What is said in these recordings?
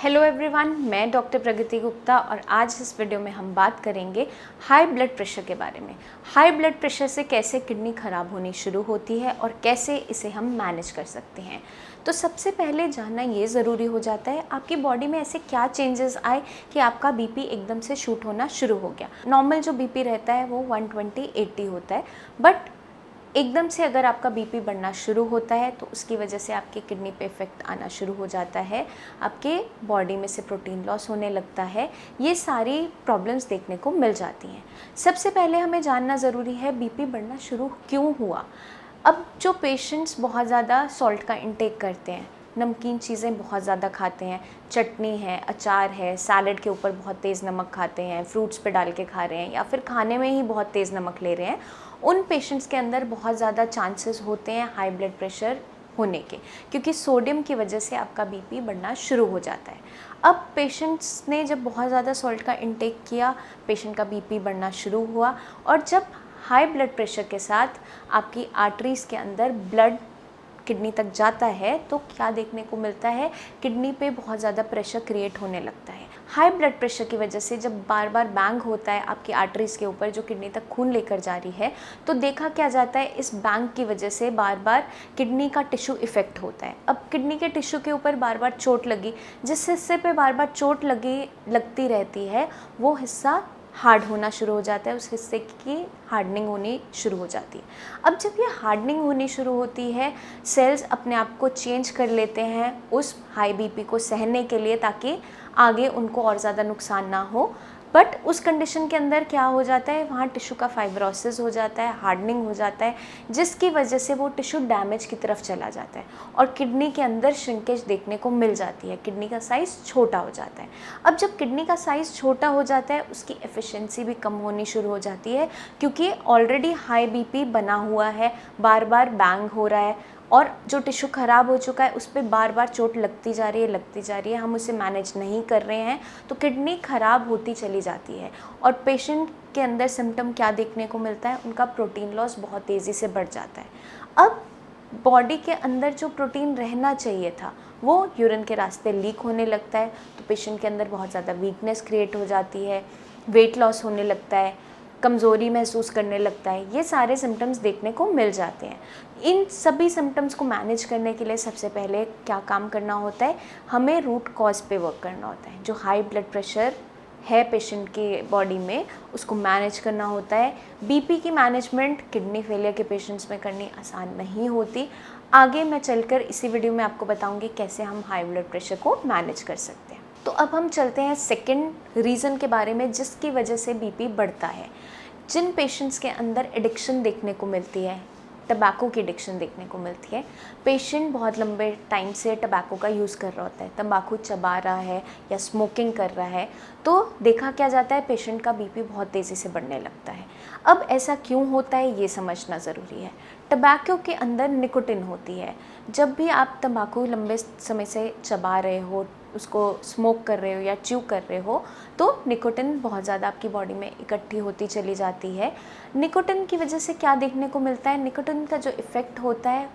Hello everyone, मैं doctor प्रगति गुप्ता और आज इस वीडियो में हम बात करेंगे हाई ब्लड प्रेशर के बारे में। हाई ब्लड प्रेशर से कैसे किडनी ख़राब होनी शुरू होती है और कैसे इसे हम मैनेज कर सकते हैं। तो सबसे पहले जानना ये ज़रूरी हो जाता है आपकी बॉडी में ऐसे क्या चेंजेस आए कि आपका बीपी एकदम से शूट होना शुरू हो गया। नॉर्मल जो बीपी रहता है वो 120/80 होता है, बट एकदम से अगर आपका बीपी बढ़ना शुरू होता है तो उसकी वजह से आपकी किडनी पे इफ़ेक्ट आना शुरू हो जाता है, आपके बॉडी में से प्रोटीन लॉस होने लगता है। ये सारी प्रॉब्लम्स देखने को मिल जाती हैं। सबसे पहले हमें जानना ज़रूरी है बीपी बढ़ना शुरू क्यों हुआ। अब जो पेशेंट्स बहुत ज़्यादा सॉल्ट का इंटेक करते हैं, नमकीन चीज़ें बहुत ज़्यादा खाते हैं, चटनी है, अचार है, सैलड के ऊपर बहुत तेज़ नमक खाते हैं, फ्रूट्स पे डाल के खा रहे हैं या फिर खाने में ही बहुत तेज़ नमक ले रहे हैं, उन पेशेंट्स के अंदर बहुत ज़्यादा चांसेस होते हैं हाई ब्लड प्रेशर होने के, क्योंकि सोडियम की वजह से आपका बीपी बढ़ना शुरू हो जाता है। अब पेशेंट्स ने जब बहुत ज़्यादा सॉल्ट का इंटेक किया, पेशेंट का बीपी बढ़ना शुरू हुआ, और जब हाई ब्लड प्रेशर के साथ आपकी आर्टरीज़ के अंदर ब्लड किडनी तक जाता है तो क्या देखने को मिलता है, किडनी पे बहुत ज़्यादा प्रेशर क्रिएट होने लगता है। हाई ब्लड प्रेशर की वजह से जब बार बार बैंग होता है आपकी आर्टरीज़ के ऊपर जो किडनी तक खून लेकर जा रही है, तो देखा क्या जाता है इस बैंग की वजह से बार बार किडनी का टिश्यू इफ़ेक्ट होता है। अब किडनी के टिश्यू के ऊपर बार बार चोट लगी, जिस हिस्से पे बार बार चोट लगती रहती है वो हिस्सा हार्ड होना शुरू हो जाता है, उस हिस्से की हार्डनिंग होनी शुरू हो जाती है। अब जब ये हार्डनिंग होनी शुरू होती है, सेल्स अपने आप को चेंज कर लेते हैं उस हाई बीपी को सहने के लिए, ताकि आगे उनको और ज़्यादा नुकसान ना हो। बट उस कंडीशन के अंदर क्या हो जाता है, वहाँ टिश्यू का फाइब्रोसिस हो जाता है, हार्डनिंग हो जाता है, जिसकी वजह से वो टिश्यू डैमेज की तरफ चला जाता है और किडनी के अंदर श्रिंकेज देखने को मिल जाती है, किडनी का साइज़ छोटा हो जाता है। अब जब किडनी का साइज़ छोटा हो जाता है उसकी एफिशिएंसी भी कम होनी शुरू हो जाती है, क्योंकि ऑलरेडी हाई बीपी बना हुआ है, बार बार बैंग हो रहा है और जो टिश्यू ख़राब हो चुका है उस पर बार बार चोट लगती जा रही है, हम उसे मैनेज नहीं कर रहे हैं, तो किडनी ख़राब होती चली जाती है। और पेशेंट के अंदर सिम्टम क्या देखने को मिलता है, उनका प्रोटीन लॉस बहुत तेज़ी से बढ़ जाता है। अब बॉडी के अंदर जो प्रोटीन रहना चाहिए था वो यूरिन के रास्ते लीक होने लगता है, तो पेशेंट के अंदर बहुत ज़्यादा वीकनेस क्रिएट हो जाती है, वेट लॉस होने लगता है, कमज़ोरी महसूस करने लगता है। ये सारे सिम्टम्स देखने को मिल जाते हैं। इन सभी सिम्टम्स को मैनेज करने के लिए सबसे पहले क्या काम करना होता है, हमें रूट कॉज पे वर्क करना होता है। जो हाई ब्लड प्रेशर है पेशेंट की बॉडी में, उसको मैनेज करना होता है। बीपी की मैनेजमेंट किडनी फेलियर के पेशेंट्स में करनी आसान नहीं होती। आगे मैं चलकर इसी वीडियो में आपको बताऊंगी कैसे हम हाई ब्लड प्रेशर को मैनेज कर सकते हैं। तो अब हम चलते हैं सेकंड रीज़न के बारे में जिसकी वजह से बीपी बढ़ता है। जिन पेशेंट्स के अंदर एडिक्शन देखने को मिलती है, टबैको की एडिक्शन देखने को मिलती है, पेशेंट बहुत लंबे टाइम से टबैको का यूज़ कर रहा होता है, तंबाकू चबा रहा है या स्मोकिंग कर रहा है, तो देखा क्या जाता है पेशेंट का बीपी बहुत तेज़ी से बढ़ने लगता है। अब ऐसा क्यों होता है ये समझना ज़रूरी है। टबैको के अंदर निकोटिन होती है। जब भी आप तंबाकू लंबे समय से चबा रहे हो, उसको स्मोक कर रहे हो या च्यू कर रहे हो, तो निकोटिन बहुत ज़्यादा आपकी बॉडी में इकट्ठी होती चली जाती है। निकोटिन की वजह से क्या देखने को मिलता है, निकोटिन का जो इफ़ेक्ट होता है,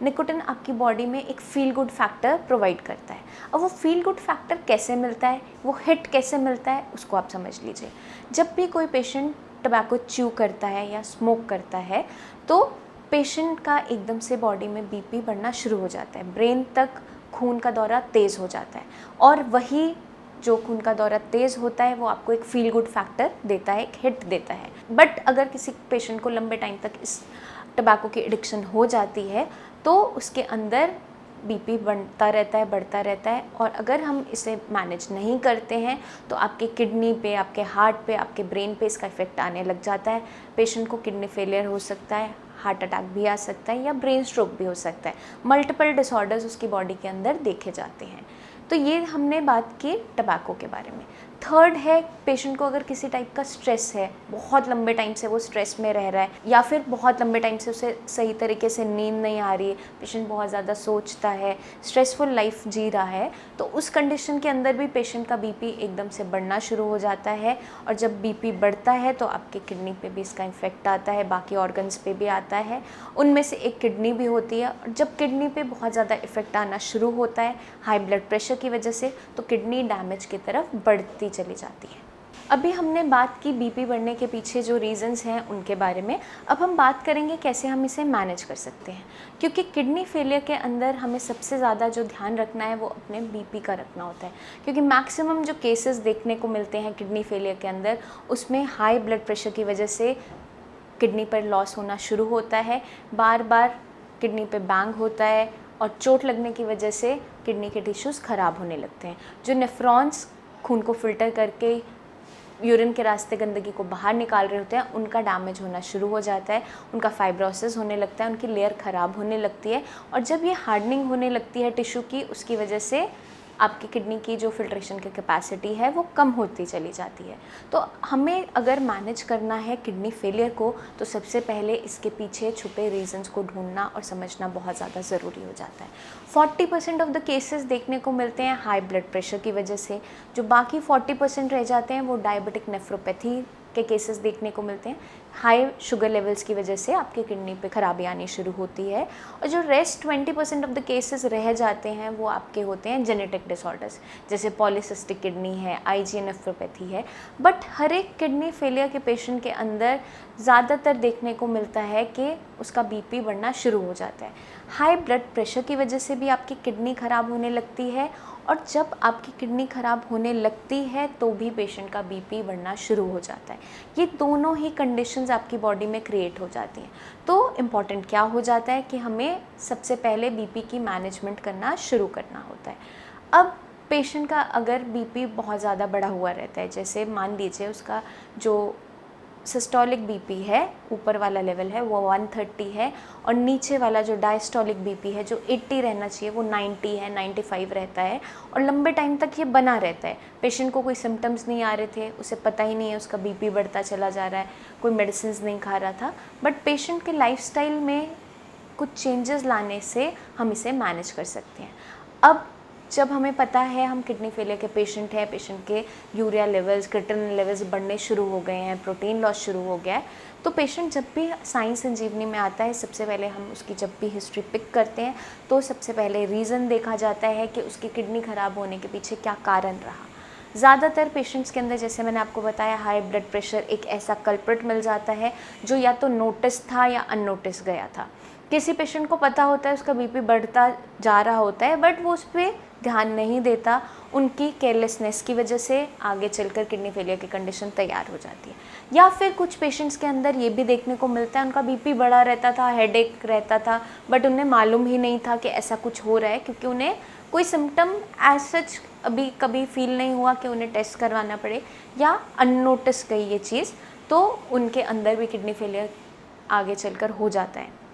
निकोटिन आपकी बॉडी में एक फील गुड फैक्टर प्रोवाइड करता है। अब वो फील गुड फैक्टर कैसे मिलता है, वो हिट कैसे मिलता है, उसको आप समझ लीजिए। जब भी कोई पेशेंट टबैको च्यू करता है या स्मोक करता है तो पेशेंट का एकदम से बॉडी में बीपी बढ़ना शुरू हो जाता है, ब्रेन तक खून का दौरा तेज़ हो जाता है, और वही जो खून का दौरा तेज़ होता है वो आपको एक फील गुड फैक्टर देता है, एक हिट देता है। बट अगर किसी पेशेंट को लंबे टाइम तक इस टबैको की एडिक्शन हो जाती है तो उसके अंदर बीपी बढ़ता रहता है, और अगर हम इसे मैनेज नहीं करते हैं तो आपके किडनी पे, आपके हार्ट पे, आपके ब्रेन पे इसका इफ़ेक्ट आने लग जाता है। पेशेंट को किडनी फेलियर हो सकता है, हार्ट अटैक भी आ सकता है या ब्रेन स्ट्रोक भी हो सकता है। मल्टीपल डिसऑर्डर्स उसकी बॉडी के अंदर देखे जाते हैं। तो ये हमने बात की टबैको के बारे में। थर्ड है पेशेंट को अगर किसी टाइप का स्ट्रेस है, बहुत लंबे टाइम से वो स्ट्रेस में रह रहा है, या फिर बहुत लंबे टाइम से उसे सही तरीके से नींद नहीं आ रही है, पेशेंट बहुत ज़्यादा सोचता है, स्ट्रेसफुल लाइफ जी रहा है, तो उस कंडीशन के अंदर भी पेशेंट का बीपी एकदम से बढ़ना शुरू हो जाता है। और जब बीपी बढ़ता है तो आपके किडनी पे भी इसका इफेक्ट आता है, बाकी ऑर्गन्स पे भी आता है, उनमें से एक किडनी भी होती है। और जब किडनी पे बहुत ज़्यादा इफेक्ट आना शुरू होता है हाई ब्लड प्रेशर की वजह से, तो किडनी डैमेज की तरफ बढ़ती चली जाती है। अभी हमने बात की बीपी बढ़ने के पीछे जो रीज़न्स हैं उनके बारे में। अब हम बात करेंगे कैसे हम इसे मैनेज कर सकते हैं, क्योंकि किडनी फेलियर के अंदर हमें सबसे ज़्यादा जो ध्यान रखना है वो अपने बीपी का रखना होता है, क्योंकि मैक्सिमम जो केसेस देखने को मिलते हैं किडनी फेलियर के अंदर, उसमें हाई ब्लड प्रेशर की वजह से किडनी पर लॉस होना शुरू होता है, बार बार किडनी पे बैंग होता है, और चोट लगने की वजह से किडनी के टिश्यूज़ ख़राब होने लगते हैं। जो नेफ्रॉन्स खून को फिल्टर करके यूरिन के रास्ते गंदगी को बाहर निकाल रहे होते हैं, उनका डैमेज होना शुरू हो जाता है, उनका फाइब्रोसिस होने लगता है, उनकी लेयर ख़राब होने लगती है। और जब ये हार्डनिंग होने लगती है टिश्यू की, उसकी वजह से आपकी किडनी की जो फिल्ट्रेशन की कैपेसिटी है वो कम होती चली जाती है। तो हमें अगर मैनेज करना है किडनी फेलियर को, तो सबसे पहले इसके पीछे छुपे रीजंस को ढूंढना और समझना बहुत ज़्यादा ज़रूरी हो जाता है। 40% ऑफ द केसेस देखने को मिलते हैं हाई ब्लड प्रेशर की वजह से, जो बाकी 40% रह जाते हैं वो डायबिटिक नेफ्रोपैथी के केसेस देखने को मिलते हैं। हाई शुगर लेवल्स की वजह से आपकी किडनी पे खराबी आनी शुरू होती है। और जो रेस्ट 20% ऑफ द केसेस रह जाते हैं वो आपके होते हैं जेनेटिक डिसऑर्डर्स, जैसे पॉलीसिस्टिक किडनी है, आईजी नेफ्रोपैथी है। बट हर एक किडनी फेलियर के पेशेंट के अंदर ज़्यादातर देखने को मिलता है कि उसका बीपी बढ़ना शुरू हो जाता है। हाई ब्लड प्रेशर की वजह से भी आपकी किडनी ख़राब होने लगती है, और जब आपकी किडनी ख़राब होने लगती है तो भी पेशेंट का बीपी बढ़ना शुरू हो जाता है। ये दोनों ही कंडीशंस आपकी बॉडी में क्रिएट हो जाती हैं। तो इम्पॉर्टेंट क्या हो जाता है कि हमें सबसे पहले बीपी की मैनेजमेंट करना शुरू करना होता है। अब पेशेंट का अगर बीपी बहुत ज़्यादा बढ़ा हुआ रहता है, जैसे मान लीजिए उसका जो सिस्टोलिक बीपी है, ऊपर वाला लेवल है वो 130 है, और नीचे वाला जो डायस्टोलिक बीपी है जो 80 रहना चाहिए वो 90 है, 95 रहता है, और लंबे टाइम तक ये बना रहता है। पेशेंट को कोई सिम्टम्स नहीं आ रहे थे, उसे पता ही नहीं है उसका बीपी बढ़ता चला जा रहा है, कोई मेडिसिन नहीं खा रहा था, बट पेशेंट के लाइफस्टाइल में कुछ चेंजेस लाने से हम इसे मैनेज कर सकते हैं। अब जब हमें पता है हम किडनी फेलियर के पेशेंट हैं, पेशेंट के यूरिया लेवल्स, क्रिएटिनिन लेवल्स बढ़ने शुरू हो गए हैं, प्रोटीन लॉस शुरू हो गया है, तो पेशेंट जब भी साई संजीवनी में आता है, सबसे पहले हम उसकी जब भी हिस्ट्री पिक करते हैं तो सबसे पहले रीज़न देखा जाता है कि उसकी किडनी ख़राब होने के पीछे क्या कारण रहा। ज़्यादातर पेशेंट्स के अंदर, जैसे मैंने आपको बताया, हाई ब्लड प्रेशर एक ऐसा कल्प्रिट मिल जाता है जो या तो नोटिस था या अननोटिस गया था। किसी पेशेंट को पता होता है उसका बीपी बढ़ता जा रहा होता है, बट वो उस पर ध्यान नहीं देता, उनकी केयरलेसनेस की वजह से आगे चलकर किडनी फेलियर की कंडीशन तैयार हो जाती है। या फिर कुछ पेशेंट्स के अंदर ये भी देखने को मिलता है उनका बीपी बढ़ा रहता था, हेडेक रहता था, बट उन्हें मालूम ही नहीं था कि ऐसा कुछ हो रहा है, क्योंकि उन्हें कोई सिम्टम एज सच अभी कभी फील नहीं हुआ कि उन्हें टेस्ट करवाना पड़े, या अननोटिस गई ये चीज़, तो उनके अंदर भी किडनी फेलियर आगे चलकर हो जाता है।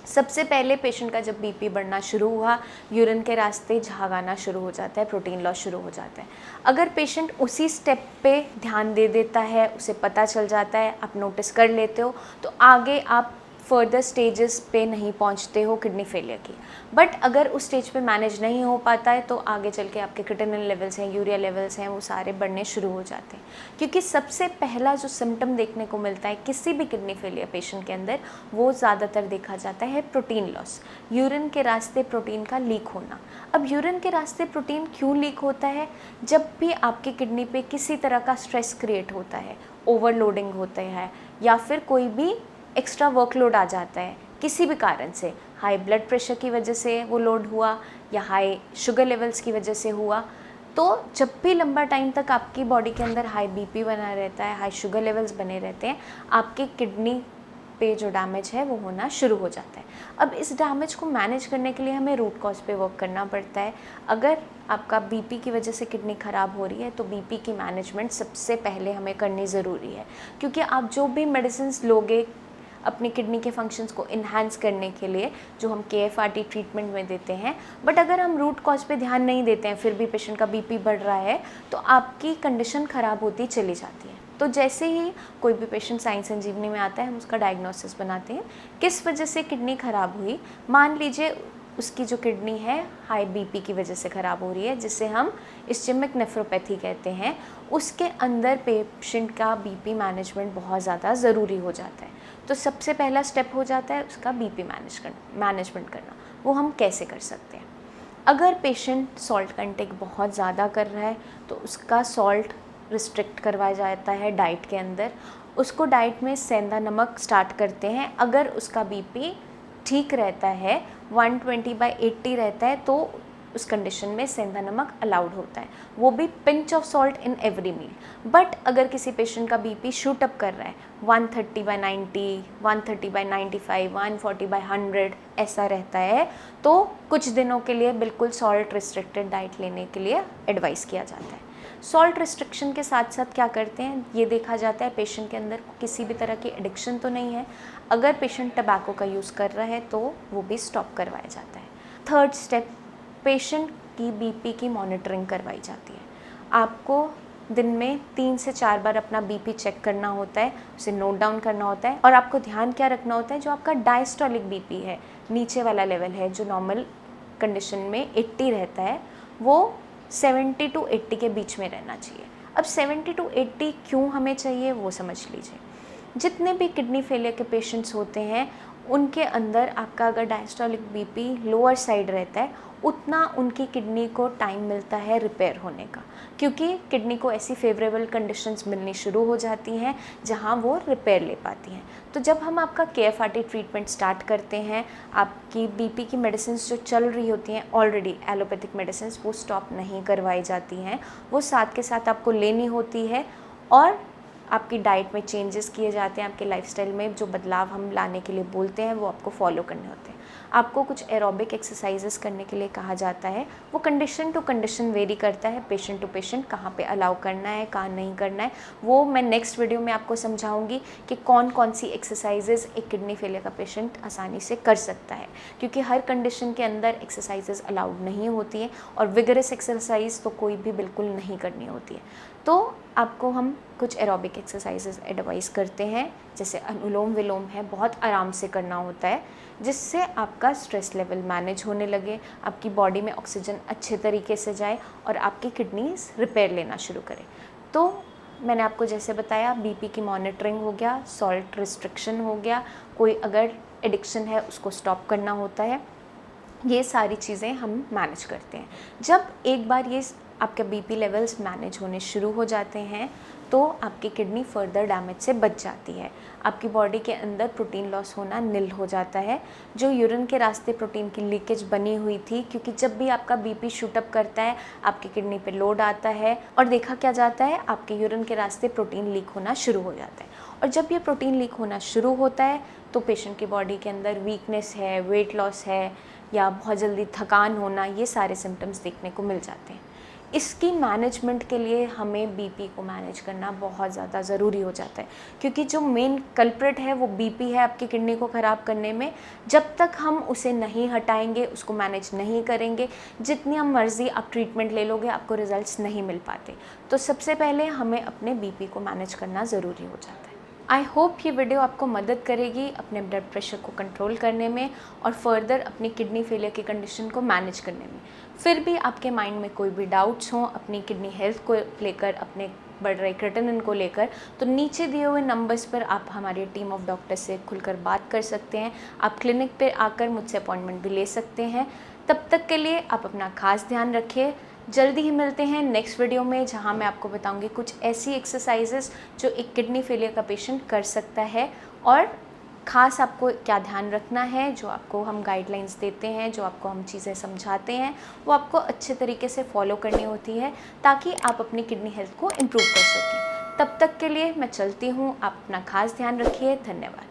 सबसे पहले पेशेंट का जब बीपी बढ़ना शुरू हुआ, यूरिन के रास्ते झाग आना शुरू हो जाता है, प्रोटीन लॉस शुरू हो जाता है। अगर पेशेंट उसी स्टेप पे ध्यान दे देता है, उसे पता चल जाता है, आप नोटिस कर लेते हो, तो आगे आप फर्दर स्टेजेस पे नहीं पहुंचते हो किडनी फेलियर की। बट अगर उस स्टेज पे मैनेज नहीं हो पाता है तो आगे चल के आपके क्रिएटिनिन लेवल्स हैं, यूरिया लेवल्स हैं, वो सारे बढ़ने शुरू हो जाते हैं। क्योंकि सबसे पहला जो सिम्टम देखने को मिलता है किसी भी किडनी फेलियर पेशेंट के अंदर, वो ज़्यादातर देखा जाता है प्रोटीन लॉस, यूरिन के रास्ते प्रोटीन का लीक होना। अब यूरिन के रास्ते प्रोटीन क्यों लीक होता है? जब भी आपकी किडनी पे किसी तरह का स्ट्रेस क्रिएट होता है, ओवरलोडिंग होता है, या फिर कोई भी एक्स्ट्रा वर्कलोड आ जाता है किसी भी कारण से, हाई ब्लड प्रेशर की वजह से वो लोड हुआ या हाई शुगर लेवल्स की वजह से हुआ, तो जब भी लंबा टाइम तक आपकी बॉडी के अंदर हाई बीपी बना रहता है, हाई शुगर लेवल्स बने रहते हैं, आपके किडनी पे जो डैमेज है वो होना शुरू हो जाता है। अब इस डैमेज को मैनेज करने के लिए हमें रूट कॉज पे वर्क करना पड़ता है। अगर आपका बीपी की वजह से किडनी ख़राब हो रही है तो बीपी की मैनेजमेंट सबसे पहले हमें करनी ज़रूरी है, क्योंकि आप जो भी मेडिसिन लोगे, अपनी किडनी के फंक्शंस को इन्हांस करने के लिए, जो हम KFRT ट्रीटमेंट में देते हैं। बट अगर हम रूट कॉज पे ध्यान नहीं देते हैं, फिर भी पेशेंट का BP बढ़ रहा है, तो आपकी कंडीशन ख़राब होती चली जाती है। तो जैसे ही कोई भी पेशेंट साई संजीवनी में आता है, हम उसका डायग्नोसिस बनाते हैं, किस वजह से किडनी ख़राब हुई। मान लीजिए उसकी जो किडनी है हाई BP की वजह से ख़राब हो रही है, जिसे हम इस्चेमिक नेफ्रोपैथी कहते हैं। उसके अंदर पेशेंट का BP मैनेजमेंट बहुत ज़्यादा ज़रूरी हो जाता है। तो सबसे पहला स्टेप हो जाता है उसका BP मैनेजमेंट करना। वो हम कैसे कर सकते हैं? अगर पेशेंट सॉल्ट कंटेक बहुत ज़्यादा कर रहा है, तो उसका सॉल्ट रिस्ट्रिक्ट करवाया जाता है डाइट के अंदर। उसको डाइट में सेंधा नमक स्टार्ट करते हैं। अगर उसका BP ठीक रहता है, 120/80 रहता है, तो उस कंडीशन में सेंधा नमक अलाउड होता है, वो भी pinch of salt in every meal. But अगर किसी पेशेंट का BP शूट अप कर रहा है, 130/90, 130/95, 140/100 ऐसा रहता है, तो कुछ दिनों के लिए बिल्कुल सॉल्ट रिस्ट्रिक्टेड डाइट लेने के लिए एडवाइस किया जाता है। सॉल्ट रिस्ट्रिक्शन के साथ साथ क्या करते हैं, ये देखा जाता है पेशेंट के अंदर किसी भी तरह की एडिक्शन तो नहीं है। अगर पेशेंट टबैको का यूज़ कर रहा है, तो वो भी स्टॉप करवाया जाता है। थर्ड स्टेप, पेशेंट की BP की मॉनिटरिंग करवाई जाती है। आपको दिन में 3 से 4 बार अपना BP चेक करना होता है, उसे नोट डाउन करना होता है। और आपको ध्यान क्या रखना होता है, जो आपका डायस्टोलिक BP है, नीचे वाला लेवल है, जो नॉर्मल कंडीशन में 80 रहता है, वो 70 to 80 के बीच में रहना चाहिए। अब 70 to 80 क्यों हमें चाहिए, वो समझ लीजिए। जितने भी किडनी फेलियर के पेशेंट्स होते हैं, उनके अंदर आपका अगर डायस्टोलिक BP लोअर साइड रहता है, उतना उनकी किडनी को टाइम मिलता है रिपेयर होने का, क्योंकि किडनी को ऐसी फेवरेबल कंडीशंस मिलनी शुरू हो जाती हैं जहां वो रिपेयर ले पाती हैं। तो जब हम आपका KFRT ट्रीटमेंट स्टार्ट करते हैं, आपकी BP की मेडिसिन जो चल रही होती हैं ऑलरेडी, एलोपैथिक मेडिसिन, वो स्टॉप नहीं करवाई जाती हैं, वो साथ के साथ आपको लेनी होती है। और आपकी डाइट में चेंजेस किए जाते हैं, आपके लाइफस्टाइल में जो बदलाव हम लाने के लिए बोलते हैं, वो आपको फॉलो करने होते हैं। आपको कुछ एरोबिक एक्सरसाइजेस करने के लिए कहा जाता है। वो कंडीशन टू कंडीशन वेरी करता है, पेशेंट टू पेशेंट, कहाँ पे अलाउ करना है, कहाँ नहीं करना है। वो मैं नेक्स्ट वीडियो में आपको समझाऊंगी कि कौन कौन सी एक्सरसाइजेस एक किडनी फेलियर का पेशेंट आसानी से कर सकता है, क्योंकि हर कंडीशन के अंदर एक्सरसाइजेस अलाउड नहीं होती हैं, और विगरस एक्सरसाइज तो कोई भी बिल्कुल नहीं करनी होती है। तो आपको हम कुछ एरोबिक एक्सरसाइजेस एडवाइस करते हैं, जैसे अनुलोम विलोम है, बहुत आराम से करना होता है, जिससे आपका स्ट्रेस लेवल मैनेज होने लगे, आपकी बॉडी में ऑक्सीजन अच्छे तरीके से जाए और आपकी किडनीज रिपेयर लेना शुरू करें। तो मैंने आपको जैसे बताया, BP की मॉनिटरिंग हो गया, सॉल्ट रिस्ट्रिक्शन हो गया, कोई अगर एडिक्शन है उसको स्टॉप करना होता है, ये सारी चीज़ें हम मैनेज करते हैं। जब एक बार ये आपके BP लेवल्स मैनेज होने शुरू हो जाते हैं, तो आपकी किडनी फर्दर डैमेज से बच जाती है। आपकी बॉडी के अंदर प्रोटीन लॉस होना निल हो जाता है। जो यूरिन के रास्ते प्रोटीन की लीकेज बनी हुई थी, क्योंकि जब भी आपका BP शूटअप करता है, आपकी किडनी पे लोड आता है, और देखा क्या जाता है, आपके यूरिन के रास्ते प्रोटीन लीक होना शुरू हो जाता है। और जब ये प्रोटीन लीक होना शुरू होता है, तो पेशेंट की बॉडी के अंदर वीकनेस है, वेट लॉस है, या बहुत जल्दी थकान होना, ये सारे सिम्टम्स देखने को मिल जाते हैं। इसकी मैनेजमेंट के लिए हमें BP को मैनेज करना बहुत ज़्यादा ज़रूरी हो जाता है, क्योंकि जो मेन कल्प्रिट है वो BP है आपकी किडनी को ख़राब करने में। जब तक हम उसे नहीं हटाएंगे, उसको मैनेज नहीं करेंगे, जितनी हम मर्ज़ी आप ट्रीटमेंट ले लोगे, आपको रिजल्ट्स नहीं मिल पाते। तो सबसे पहले हमें अपने BP को मैनेज करना ज़रूरी हो जाता है। आई होप ये वीडियो आपको मदद करेगी अपने ब्लड प्रेशर को कंट्रोल करने में और फर्दर अपनी किडनी फेलियर की कंडीशन को मैनेज करने में। फिर भी आपके माइंड में कोई भी डाउट्स हों अपनी किडनी हेल्थ को लेकर, अपने बढ़ रहे क्रिएटिनिन को लेकर, तो नीचे दिए हुए नंबर्स पर आप हमारी टीम ऑफ डॉक्टर्स से खुलकर बात कर सकते हैं। आप क्लिनिक पे आकर मुझसे अपॉइंटमेंट भी ले सकते हैं। तब तक के लिए आप अपना खास ध्यान रखिए। जल्दी ही मिलते हैं नेक्स्ट वीडियो में, जहां मैं आपको बताऊंगी कुछ ऐसी एक्सरसाइजेस जो एक किडनी फेलियर का पेशेंट कर सकता है, और ख़ास आपको क्या ध्यान रखना है, जो आपको हम गाइडलाइंस देते हैं, जो आपको हम चीज़ें समझाते हैं, वो आपको अच्छे तरीके से फॉलो करनी होती है, ताकि आप अपनी किडनी हेल्थ को इम्प्रूव कर सकें। तब तक के लिए मैं चलती हूँ। आप अपना खास ध्यान रखिए। धन्यवाद।